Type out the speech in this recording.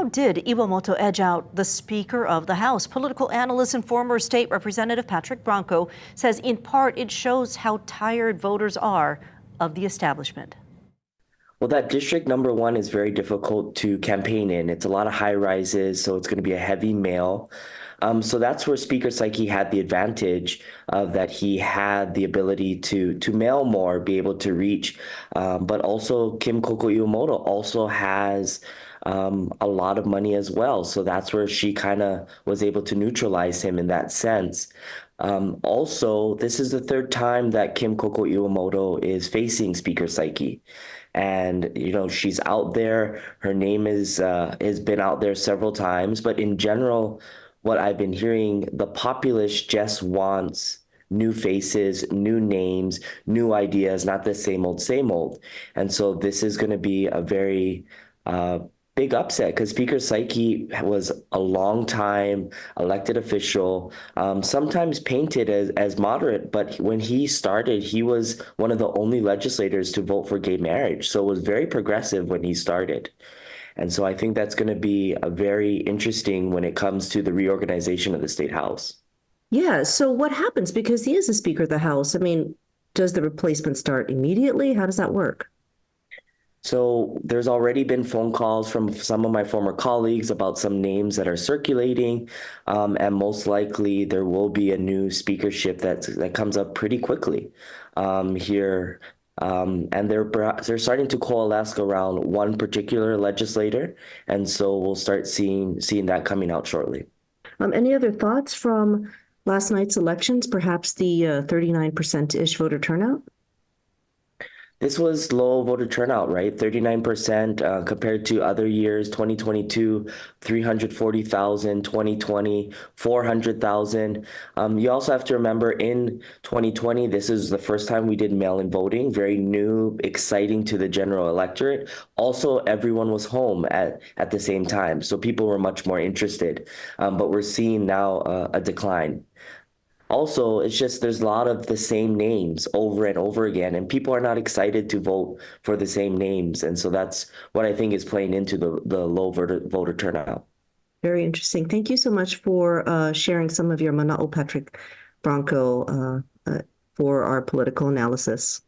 how did Iwamoto edge out the Speaker of the House? Political analyst and former State Representative Patrick Branco says in part it shows how tired voters are of the establishment. Well, that district number 1 is very difficult to campaign in. It's a lot of high rises, so it's going to be a heavy mail. So that's where Speaker Saiki had the advantage of that he had the ability to mail more, be able to reach. But also Kim Koko Iwamoto also has a lot of money as well. So that's where she kind of was able to neutralize him in that sense. Also, this is the third time that Kim Koko Iwamoto is facing Speaker Saiki. And she's out there. Her name has been out there several times. But in general, what I've been hearing, the populace just wants new faces, new names, new ideas, not the same old, same old. And so this is going to be a very big upset because Speaker Saiki was a long time elected official, sometimes painted as moderate, but when he started, he was one of the only legislators to vote for gay marriage. So it was very progressive when he started. And so I think that's going to be a very interesting when it comes to the reorganization of the State House. Yeah. So what happens? Because he is the Speaker of the House. I mean, does the replacement start immediately? How does that work? So there's already been phone calls from some of my former colleagues about some names that are circulating, and most likely there will be a new speakership that comes up pretty quickly here. And they're starting to coalesce around one particular legislator, and so we'll start seeing that coming out shortly. Any other thoughts from last night's elections? Perhaps the 39%-ish voter turnout? This was low voter turnout, right? 39% compared to other years, 2022, 340,000, 2020, 400,000. You also have to remember in 2020, this is the first time we did mail-in voting, very new, exciting to the general electorate. Also, everyone was home at the same time, so people were much more interested. But we're seeing now a decline. Also, it's just there's a lot of the same names over and over again, and people are not excited to vote for the same names. And so that's what I think is playing into the low voter turnout. Very interesting. Thank you so much for sharing some of your mana'o, Patrick Branco, for our political analysis.